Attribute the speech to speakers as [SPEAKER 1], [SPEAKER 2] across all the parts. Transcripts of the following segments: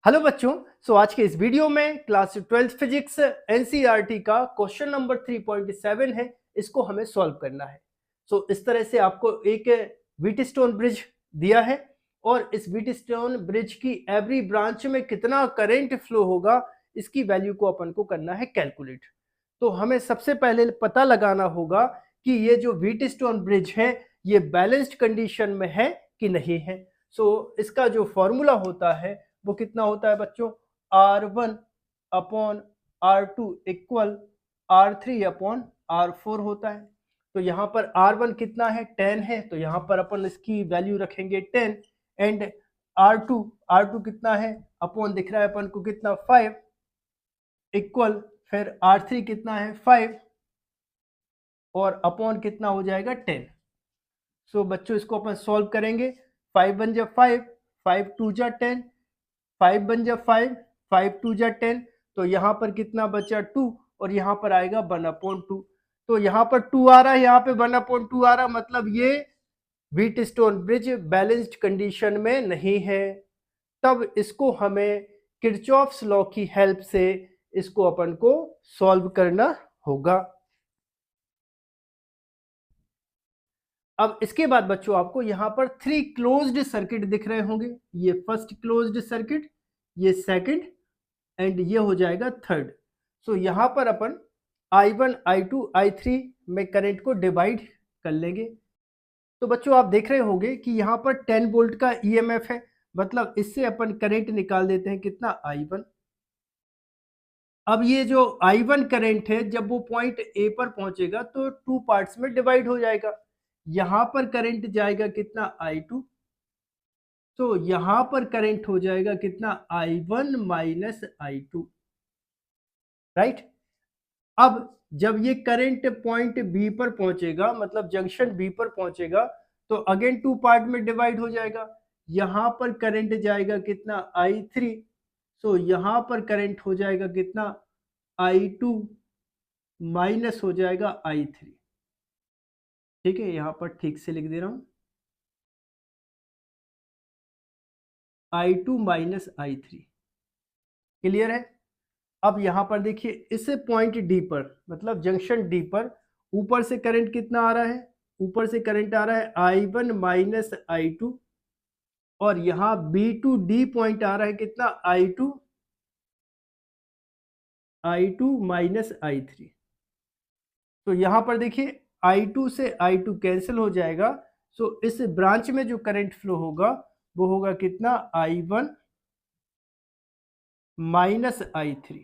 [SPEAKER 1] Hello बच्चों। आज के इस वीडियो में क्लास 12th फिजिक्स एनसीईआरटी का क्वेश्चन नंबर 3.7 है, इसको हमें सॉल्व करना है। इस तरह से आपको एक व्हीटस्टोन ब्रिज दिया है और इस व्हीटस्टोन ब्रिज की एवरी ब्रांच में कितना करंट फ्लो होगा, इसकी वैल्यू को अपन को करना है कैलकुलेट। तो हमें सबसे पहले पता लगाना होगा कि ये जो व्हीटस्टोन ब्रिज है ये बैलेंस्ड कंडीशन में है कि नहीं है। इसका जो फॉर्मूला होता है वो कितना होता है बच्चों, R1 upon R2 equal R3 upon R4 होता है। तो यहाँ पर R1 कितना है, 10 है, तो यहाँ पर अपन इसकी वैल्यू रखेंगे 10 एंड R2 कितना है, अपॉन दिख रहा है अपन को कितना 5 इक्वल फिर R3 कितना है 5 और अपॉन कितना हो जाएगा 10। बच्चों इसको अपन सॉल्व करेंगे। 5 बन जा 5, 5 2 जा 10, 5 बन जा 5, 5 2 जा 10, तो यहाँ पर कितना बचा 2 और यहाँ पर आएगा 1/2। तो यहाँ पर 2 आ रहा है, यहाँ पे 1/2 आ रहा, मतलब ये व्हीटस्टोन ब्रिज बैलेंस्ड कंडीशन में नहीं है। तब इसको हमें किरचॉफ्स लॉ की हेल्प से इसको अपन को सॉल्व करना होगा। अब इसके बाद बच्चों आपको यहाँ पर 3 क्लोज्ड सर्किट दिख रहे होंगे। ये फर्स्ट क्लोज्ड सर्किट, ये सेकंड एंड ये हो जाएगा थर्ड। यहाँ पर अपन I1, I2, I3 में करंट को डिवाइड कर लेंगे। तो बच्चों आप देख रहे होंगे कि यहाँ पर 10 वोल्ट का EMF है, मतलब इससे अपन करंट निकाल देते हैं कितना, I1। अब ये जो I1 करंट है जब वो पॉइंट A पर पहुंचेगा तो 2 पार्ट्स में डिवाइड हो जाएगा। यहाँ पर करंट जाएगा कितना, I2, तो यहाँ पर करंट हो जाएगा कितना, I1 माइनस I2, राइट। अब जब ये करंट पॉइंट बी पर पहुंचेगा, मतलब जंक्शन बी पर पहुंचेगा, तो अगेन 2 पार्ट में डिवाइड हो जाएगा। यहां पर करंट जाएगा कितना, I3, यहां पर करंट हो जाएगा कितना, I2 माइनस हो जाएगा I3। ठीक है, यहां पर ठीक से लिख दे रहा हूं, I2 माइनस I3। क्लियर है। अब यहां पर देखिए इस पॉइंट डी पर, मतलब जंक्शन डी पर, ऊपर से करंट कितना आ रहा है, ऊपर से करंट आ रहा है I1 माइनस I2 और यहां बी टू डी पॉइंट आ रहा है कितना, I2 माइनस I3। तो यहां पर देखिए I2 से I2 कैंसिल हो जाएगा। इस ब्रांच में जो करंट फ्लो होगा वो होगा कितना, I1 माइनस I3।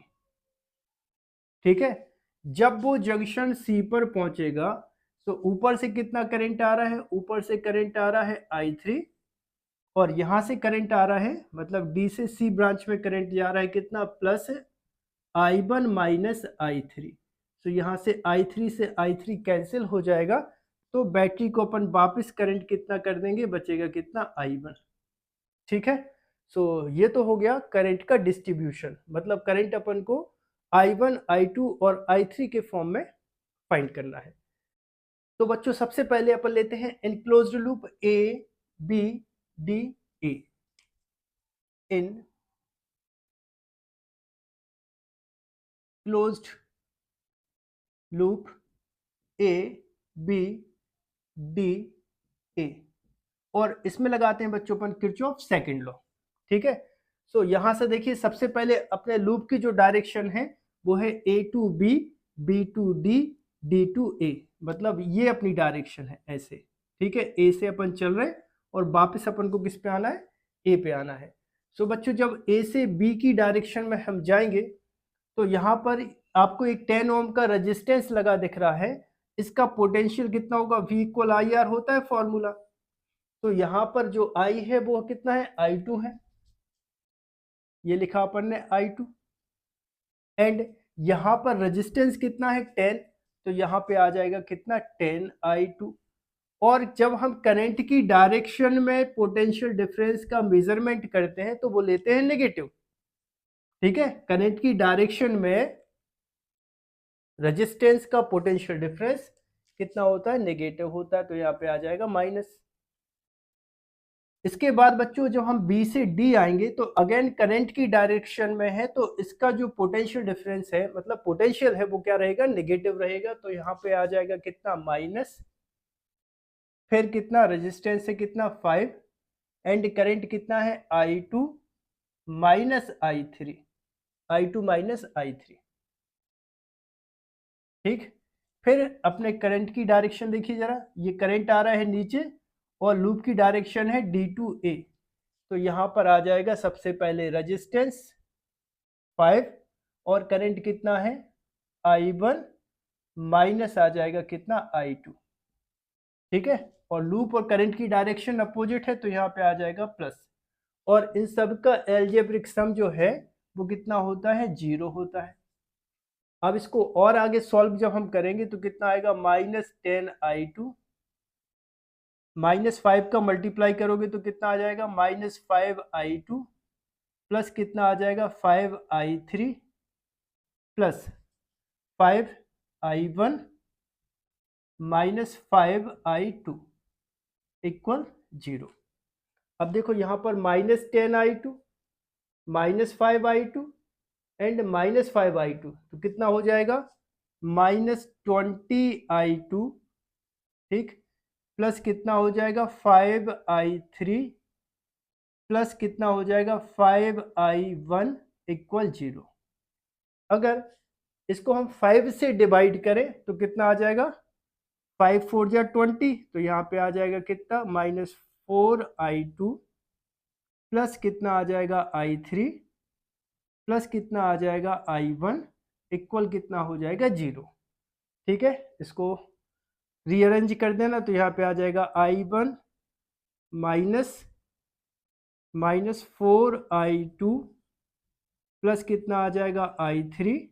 [SPEAKER 1] ठीक है। जब वो जंक्शन सी पर पहुंचेगा तो ऊपर से कितना करंट आ रहा है, ऊपर से करंट आ रहा है I3 और यहां से करंट आ रहा है, मतलब डी से सी ब्रांच में करंट जा रहा है कितना, प्लस I1 माइनस I3। यहाँ से I3 से I3 कैंसिल हो जाएगा, तो बैटरी को अपन वापस करंट कितना कर देंगे, बचेगा कितना, I1। ठीक है। ये तो हो गया करंट का डिस्ट्रीब्यूशन, मतलब करंट अपन को I1, I2 और I3 के फॉर्म में फाइंड करना है। तो बच्चों सबसे पहले अपन लेते हैं enclosed loop A B D A। In closed loop A B D A और इसमें लगाते हैं बच्चों अपन किरचॉफ सेकंड लॉ। ठीक है। यहां से देखिए सबसे पहले अपने लूप की जो डायरेक्शन है वो है A to B, B to D, D to A, मतलब ये अपनी डायरेक्शन है ऐसे। ठीक है, A से अपन चल रहे हैं और वापस अपन को किस पे आना है, A पे आना है। बच्चों जब A से B की डायरेक्शन में हम जाएंगे तो यहाँ पर आपको एक 10 ओम का रेजिस्टेंस लगा दिख रहा है। इसका पोटेंशियल कितना होगा, V इक्वल IR होता है फॉर्मूला। तो यहाँ पर जो I है वो कितना है, I2 है, ये लिखा अपन ने I2। एंड यहाँ पर रेजिस्टेंस कितना है 10, तो यहाँ पे आ जाएगा कितना 10I2। और जब हम करंट की डायरेक्शन में पोटेंशियल डिफरेंस का मेजरमेंट करते हैं तो वो लेते हैं नेगेटिव। ठीक है, करंट की डायरेक्शन में रेजिस्टेंस का पोटेंशियल डिफरेंस कितना होता है, नेगेटिव होता है, तो यहाँ पे आ जाएगा माइनस। इसके बाद बच्चों जब हम बी से डी आएंगे तो अगेन करंट की डायरेक्शन में है, तो इसका जो पोटेंशियल डिफरेंस है, मतलब पोटेंशियल है, वो क्या रहेगा, नेगेटिव रहेगा। तो यहाँ पे आ जाएगा कितना, माइनस, फिर कितना रेजिस्टेंस है, कितना 5, एंड करंट कितना है, I2 minus I3, I2 minus I3। ठीक, फिर अपने करंट की डायरेक्शन देखिए जरा, ये करंट आ रहा है नीचे और लूप की डायरेक्शन है D2A। तो यहाँ पर आ जाएगा सबसे पहले रेजिस्टेंस 5 और करंट कितना है, I1 माइनस आ जाएगा कितना, I2। ठीक है, और लूप और करंट की डायरेक्शन अपोजिट है, तो यहाँ पे आ जाएगा प्लस। और इन सब का एल्जेब्रिक सम जो है वो कितना होता है, 0 होता है। अब इसको और आगे सॉल्व जब हम करेंगे तो कितना आएगा, -10I2, -5 का मल्टीप्लाई करोगे तो कितना आ जाएगा, -5I2, प्लस कितना आ जाएगा, 5I3, plus 5I1 -5I2 equal 0। अब देखो यहाँ पर -10I2 -5I2 एंड -5I2, तो कितना हो जाएगा, -20I2। ठीक, प्लस कितना हो जाएगा, 5I3, प्लस कितना हो जाएगा, 5I1 इक्वल 0। अगर इसको हम 5 से डिवाइड करें तो कितना आ जाएगा, 5 4 जा 20, तो यहाँ पे आ जाएगा कितना, -4I2, प्लस कितना आ जाएगा, I3, प्लस कितना आ जाएगा, I1 इक्वल कितना हो जाएगा, 0। ठीक है, इसको रीअरेंज कर देना, तो यहाँ पे आ जाएगा I1 -4I2, प्लस कितना आ जाएगा, I3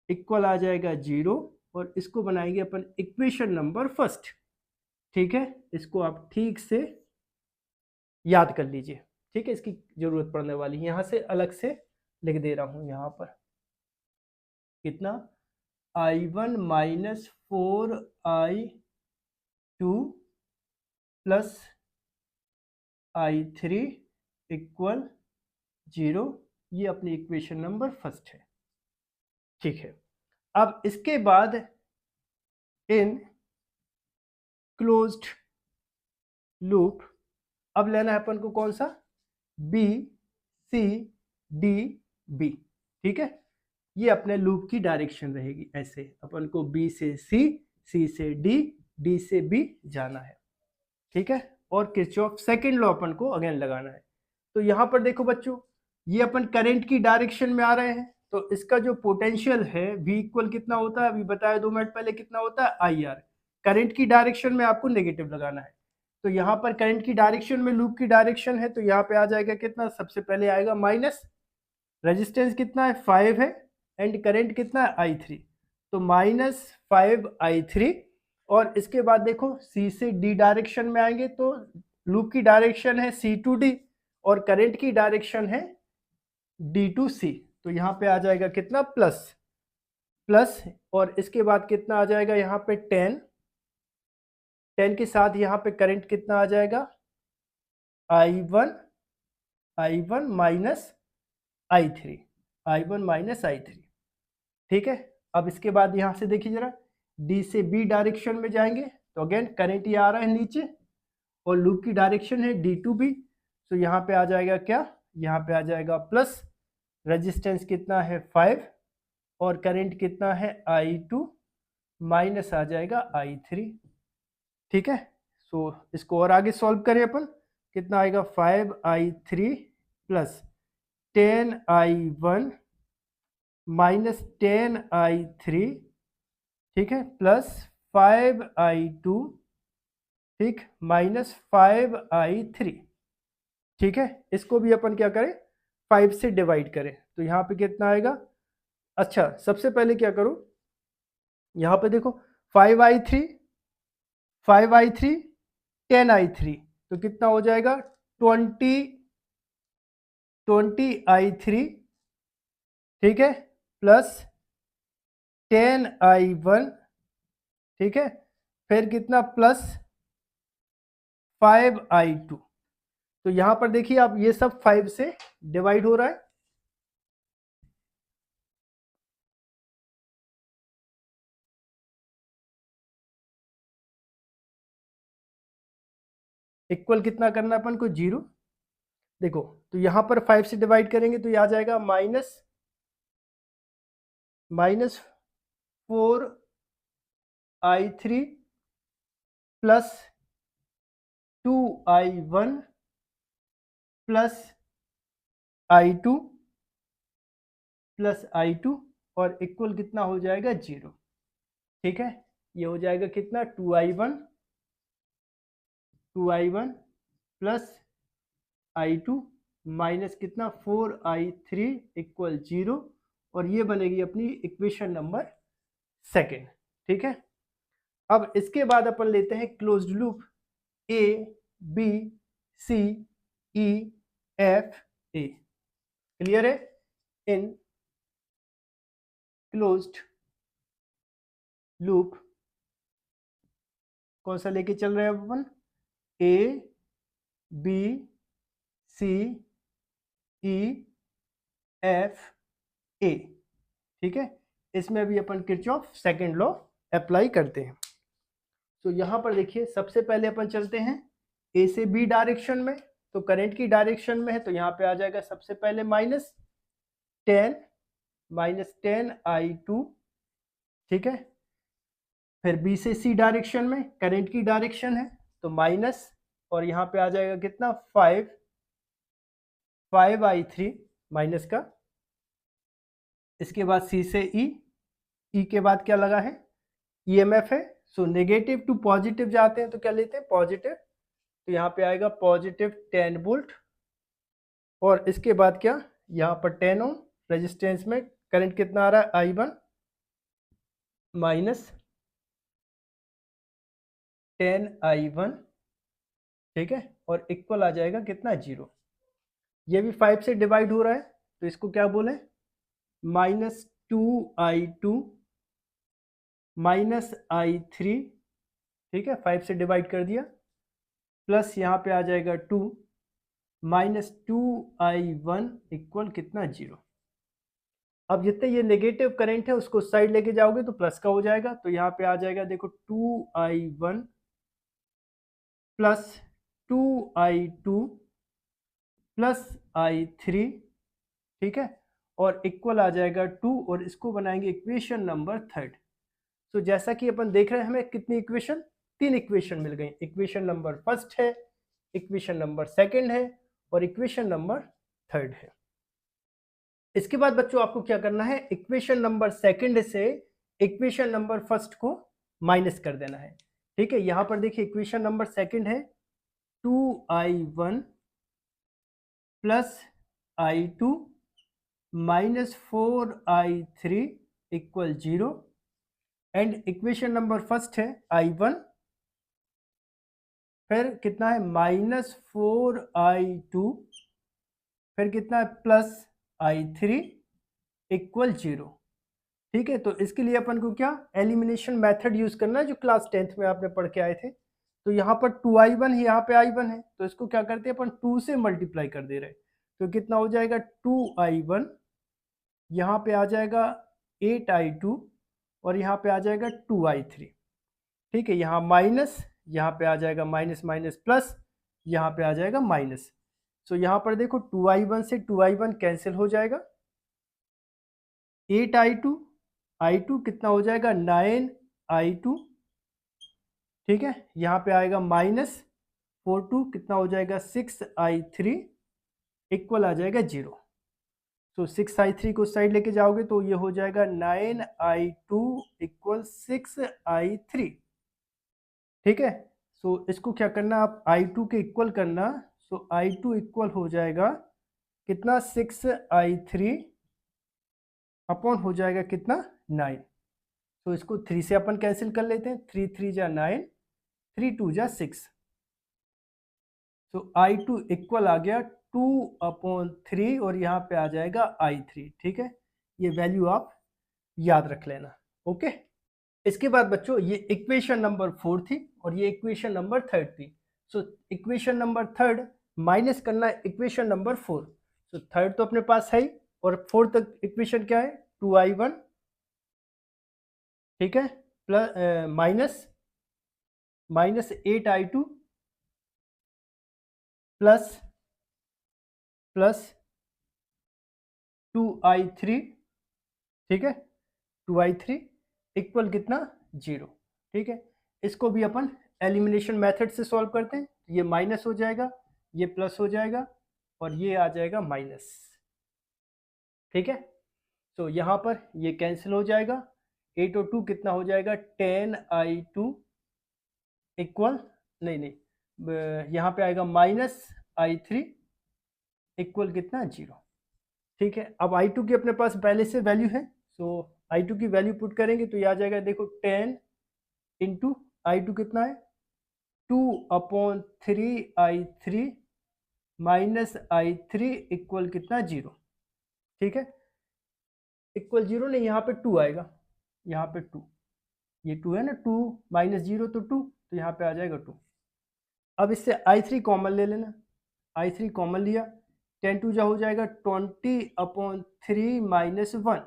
[SPEAKER 1] इक्वल आ जाएगा 0। और इसको बनाएंगे अपन इक्वेशन नंबर फर्स्ट। ठीक है, इसको आप ठीक से याद कर लीजिए। ठीक है, इसकी जरूरत पड़ने वाली है, यहाँ से अलग से लिख दे रहा हूँ। यहाँ पर कितना, I1 -4I2 plus I3 equal 0, ये अपनी इक्वेशन नंबर फर्स्ट है। ठीक है, अब इसके बाद इन क्लोज्ड लूप अब लेना है अपन को कौन सा, बी सी डी बी। ठीक है, ये अपने लूप की डायरेक्शन रहेगी, ऐसे अपन को बी से सी से डी से बी जाना है। ठीक है, और किरचॉफ सेकंड लॉ अपन को अगेन लगाना है। तो यहाँ पर देखो बच्चों, ये अपन करंट की डायरेक्शन में आ रहे हैं, तो इसका जो पोटेंशियल है V इक्वल कितना होता है, अभी बताया 2 मिनट पहले, कितना होता है, IR। करंट की डायरेक्शन में आपको नेगेटिव लगाना है, तो यहाँ पर करंट की डायरेक्शन में लूप की डायरेक्शन है, तो यहाँ पे आ जाएगा कितना, सबसे पहले आएगा माइनस, रेजिस्टेंस कितना है, 5 है, एंड करंट कितना है, I3, तो -5I3। और इसके बाद देखो C से D डायरेक्शन में आएंगे, तो लूप की डायरेक्शन है C to D और करंट की डायरेक्शन है D to C, तो यहाँ पे आ जाएगा कितना, प्लस, और इसके बाद कितना आ जाएगा, यहाँ पे 10 के साथ यहाँ पे करंट कितना आ जाएगा, I1 माइनस I3। ठीक है, अब इसके बाद यहाँ से देखिए जरा, D से B डायरेक्शन में जाएंगे, तो अगेन करंट ये आ रहा है नीचे और लूप की डायरेक्शन है D to B, तो यहाँ पे आ जाएगा क्या, यहाँ पे आ जाएगा प्लस, रेजिस्टेंस कितना है 5 और करंट कितना है I2 माइनस आ जाएगा I3। ठीक है, सो इसको और आगे सॉल्व करें अपन, कितना आएगा, 5I3 plus 10I1 minus 10I3, ठीक है, प्लस 5I2, ठीक, माइनस 5I3। ठीक है, इसको भी अपन क्या करें, 5 से डिवाइड करें, तो यहाँ पे कितना आएगा, अच्छा सबसे पहले क्या करो, यहाँ पे देखो 5I3 10I3, तो कितना हो जाएगा, 20I3, ठीक है, प्लस 10I1, ठीक है, फिर कितना, प्लस 5I2। तो यहां पर देखिए आप ये सब 5 से डिवाइड हो रहा है। इक्वल कितना करना है अपन को, 0। देखो तो यहां पर 5 से डिवाइड करेंगे तो ये आ जाएगा -4i3 plus 2i1 plus i2 plus i2 और इक्वल कितना हो जाएगा, 0। ठीक है, ये हो जाएगा कितना, 2i1 प्लस i2 माइनस कितना 4i3 इक्वल 0 और ये बनेगी अपनी इक्वेशन नंबर सेकेंड। ठीक है, अब इसके बाद अपन लेते हैं closed loop A B C E F A. Clear है? इन क्लोज्ड लूप कौन सा लेके चल रहे हैं अपन, ए बी सी ई एफ ए। ठीक है, इसमें भी अपन किरचॉफ सेकंड लॉ अप्लाई करते हैं। तो यहां पर देखिए सबसे पहले अपन चलते हैं ए से बी डायरेक्शन में, तो करंट की डायरेक्शन में है तो यहाँ पे आ जाएगा सबसे पहले -10 ठीक है, फिर बी से सी डायरेक्शन में करंट की डायरेक्शन है तो माइनस और यहाँ पे आ जाएगा कितना 5i3 माइनस का। इसके बाद सी से ई के बाद क्या लगा है, ईएमएफ है। सो नेगेटिव टू पॉजिटिव जाते हैं तो क्या लेते हैं, पॉजिटिव। तो यहाँ पे आएगा पॉजिटिव 10 वोल्ट और इसके बाद क्या, यहाँ पर 10 ओम रेजिस्टेंस में करंट कितना आ रहा है, i1 माइनस 10i1। ठीक है, और इक्वल आ जाएगा कितना, 0। ये भी 5 से डिवाइड हो रहा है तो इसको क्या बोले, -2i2 माइनस i3। ठीक है, 5 से डिवाइड कर दिया, प्लस यहाँ पे आ जाएगा 2 माइनस 2i1 इक्वल कितना, 0। अब जितने ये नेगेटिव करंट है उसको साइड लेके जाओगे तो प्लस का हो जाएगा, तो यहाँ पे आ जाएगा देखो 2i1 plus 2i2 plus i3। ठीक है, और इक्वल आ जाएगा 2 और इसको बनाएंगे इक्वेशन नंबर थर्ड। तो जैसा कि अपन देख रहे हैं हमें कितनी इक्वेशन, 3 इक्वेशन मिल गई। इक्वेशन नंबर फर्स्ट है, इक्वेशन नंबर सेकंड है और इक्वेशन नंबर थर्ड है। इसके बाद बच्चों आपको क्या करना है, इक्वेशन नंबर सेकंड से इक्वेशन नंबर फर्स्ट को माइनस कर देना है। ठीक है, यहां पर देखिए इक्वेशन नंबर सेकंड है 2i1 plus i2 minus 4i3 equal 0 and equation number first है i1 फिर कितना है -4i2 फिर कितना है प्लस i3 इक्वल 0। ठीक है, तो इसके लिए अपन को क्या एलिमिनेशन मेथड यूज करना है जो क्लास 10th में आपने पढ़ के आए थे। तो यहाँ पर 2i1 है, यहाँ पे i1 है तो इसको क्या करते हैं अपन 2 से मल्टीप्लाई कर दे रहे हैं तो कितना हो जाएगा 2i1, यहाँ पे आ जाएगा 8i2 और यहाँ पे आ जाएगा 2i3। ठीक है, यहाँ माइनस, यहाँ पे आ जाएगा माइनस माइनस प्लस, यहाँ पे आ जाएगा माइनस। सो यहाँ पर देखो 2i1 से 2i1 कैंसिल हो जाएगा, 8i2 i2 कितना हो जाएगा 9i2। ठीक है, यहाँ पे आएगा -42 कितना हो जाएगा 6i3 इक्वल आ जाएगा 0। तो 6i3 को साइड लेके जाओगे तो ये हो जाएगा 9i2 इक्वल 6i3। ठीक है, सो इसको क्या करना, आप i2 के इक्वल करना। सो i2 इक्वल हो जाएगा कितना 6i3 अपॉन हो जाएगा कितना 9। तो इसको 3 से अपन कैंसिल कर लेते हैं, 3 3 जा 9, 3 2 जा 6। तो i2 इक्वल आ गया 2/3 और यहाँ पे आ जाएगा i3। ठीक है, ये वैल्यू आप याद रख लेना। ओके, इसके बाद बच्चों ये इक्वेशन नंबर 4 थी और ये इक्वेशन नंबर 3 थी। सो इक्वेशन नंबर 3 माइनस करना है इक्वेशन नंबर 4। तो थर्ड तो अपने पास है ही, और फोर्थ इक्वेशन क्या है, 2i1, ठीक है, plus minus 8i2 plus 2i3, ठीक है, 2i3 इक्वल कितना, 0। ठीक है, इसको भी अपन एलिमिनेशन मेथड से सॉल्व करते हैं। ये माइनस हो जाएगा, ये प्लस हो जाएगा, और ये आ जाएगा माइनस। ठीक है, तो यहाँ पर ये कैंसिल हो जाएगा, 8 और 2 कितना हो जाएगा, 10i2 इक्वल, नहीं, यहाँ पे आएगा -i3 इक्वल कितना, 0। ठीक है, अब i2 की अपने पास पहले से वैल्यू है, तो i2 की वैल्यू पुट करेंगे तो ये आ जाएगा, देखो 10 इंटू i2 कितना है, 2/3i3 माइनस i3 इक्वल कितना, 0। ठीक है, इक्वल 0 नहीं, यहाँ पे 2 आएगा, यहाँ पे 2, ये 2 है ना, 2 माइनस 0 तो 2, तो यहाँ पे आ जाएगा 2। अब इससे i3 कॉमन ले लेना, i3 कॉमन लिया, 10 2 जा हो जाएगा 20/3 माइनस 1,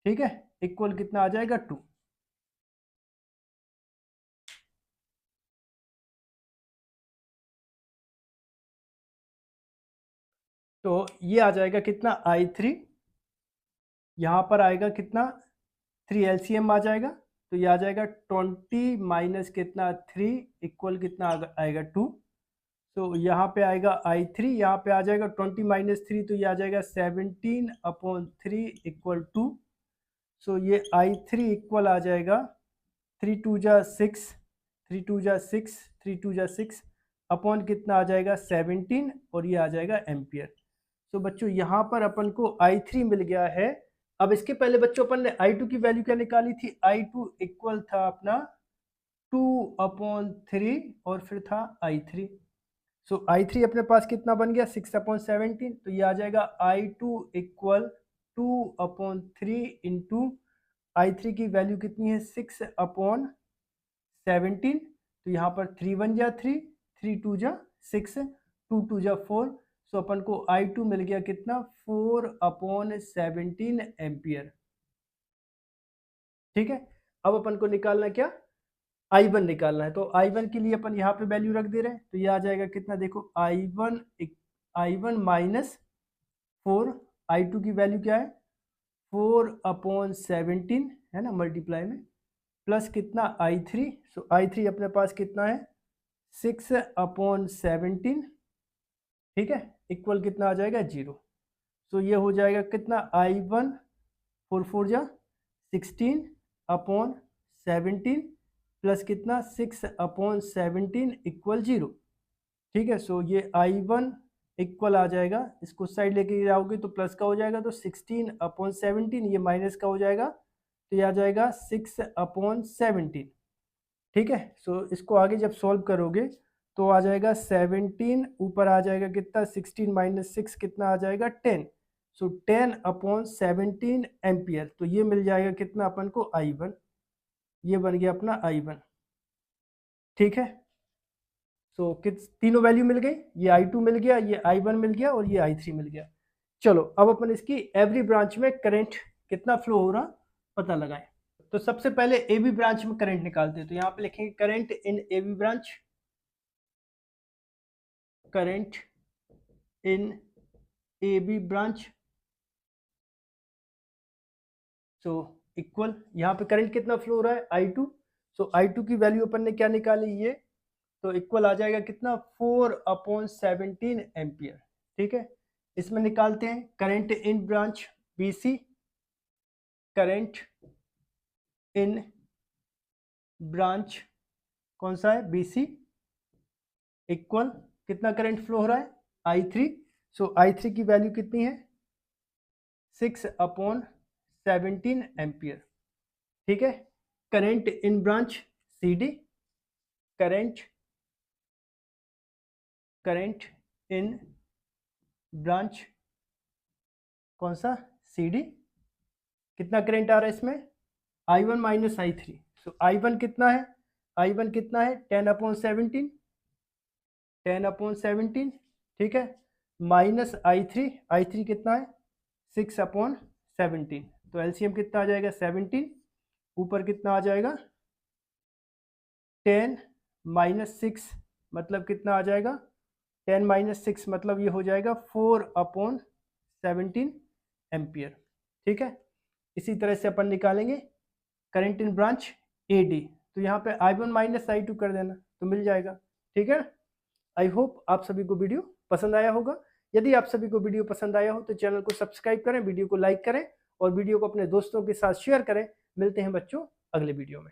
[SPEAKER 1] ठीक है, इक्वल कितना आ जाएगा, 2। तो ये आ जाएगा कितना, i3, यहाँ पर आएगा कितना, 3 LCM आ जाएगा, तो ये आ जाएगा 20 माइनस कितना 3 इक्वल कितना आएगा 2। तो यहाँ पे आएगा i3, यहाँ पे आ जाएगा 20 माइनस 3, तो ये आ जाएगा 17/3 इक्वल 2। सो ये i3 इक्वल आ जाएगा 3 2 जा 6, 3 2 जा 6, 3 2 जा 6 अपॉन कितना आ जाएगा 17, और ये आ जाएगा एम्पियर। तो बच्चों यहाँ पर अपन को i3 मिल गया है। अब इसके पहले बच्चों अपन ने i2 की वैल्यू क्या निकाली थी, i2 इक्वल था अपना 2/3 और फिर था i3। सो i3 अपने पास कितना बन गया, 6/17, तो ये आ जाएगा i2 इक्वल 2/3 इंटू i3 की वैल्यू कितनी है, 6/17, तो यहाँ पर 3 1 जा 3, 3 2 जा 6, 2 2 जा 4, सो अपन को i2 मिल गया कितना, 4/17 एम्पियर। ठीक है, अब अपन को निकालना क्या, i1 निकालना है, तो i1 के लिए अपन यहाँ पे वैल्यू रख दे रहे हैं, तो ये आ जाएगा कितना, देखो i1 माइनस 4, i2 की वैल्यू क्या है, 4/17 है ना, मल्टीप्लाई में, प्लस कितना i3, सो i3 अपने पास कितना है, 6/17, ठीक है, इक्वल कितना आ जाएगा, 0। तो ये हो जाएगा कितना, i1 4 4 जा 16/17 प्लस कितना 6/17 इक्वल 0। ठीक है, सो ये i1 इक्वल आ जाएगा, इसको साइड लेके जाओगे तो प्लस का हो जाएगा, तो 16/17, ये माइनस का हो जाएगा, तो ये आ जाएगा 6/17। ठीक है, सो इसको आगे जब सॉल्व करोगे तो आ जाएगा 17, ऊपर आ जाएगा कितना, 16 माइनस 6 कितना आ जाएगा, 10, सो 10/17 एम्पियर। तो ये मिल जाएगा कितना अपन को, i1, ये बन गया अपना i1। ठीक है, सो तीनों वैल्यू मिल गई, ये i2 मिल गया, ये i1 मिल गया, और ये i3 मिल गया। चलो अब अपन इसकी एवरी ब्रांच में करंट कितना फ्लो हो रहा पता लगाएं। तो सबसे पहले ए बी ब्रांच में करंट निकालते हैं, तो यहाँ पे लिखेंगे current in A B branch, current in A B branch, so equal, यहाँ पे करंट कितना फ्लो हो रहा है, i2, सो i2 की वैल्यू अपन ने क्या निकाली, ये, तो इक्वल आ जाएगा कितना, 4/17 एम्पियर। ठीक है, इसमें निकालते हैं current in branch BC, current in branch कौन सा है, BC, इक्वल कितना करंट फ्लो हो रहा है, i3, सो i3 की वैल्यू कितनी है, 6/17 एम्पियर। ठीक है, current in branch CD, current in branch कौन सा, CD, कितना करंट आ रहा है इसमें, i1 माइनस i3, सो i1 कितना है, i1 कितना है 10/17, 10/17, ठीक है, माइनस I3 कितना है 6/17, तो एलसीएम कितना आ जाएगा 17, ऊपर कितना आ जाएगा 10 माइनस 6 मतलब कितना आ जाएगा 10 माइनस 6 मतलब ये हो जाएगा 4/17 एम्पियर। ठीक है, इसी तरह से अपन निकालेंगे करंट इन ब्रांच AD, तो यहाँ पे I1 माइनस I2 कर देना तो मिल जाएगा। ठीक है, आई होप आप सभी को वीडियो पसंद आया होगा। यदि आप सभी को वीडियो पसंद आया हो तो चैनल को सब्सक्राइब करें, वीडियो को लाइक करें और वीडियो को अपने दोस्तों के साथ शेयर करें। मिलते हैं बच्चों अगले वीडियो में।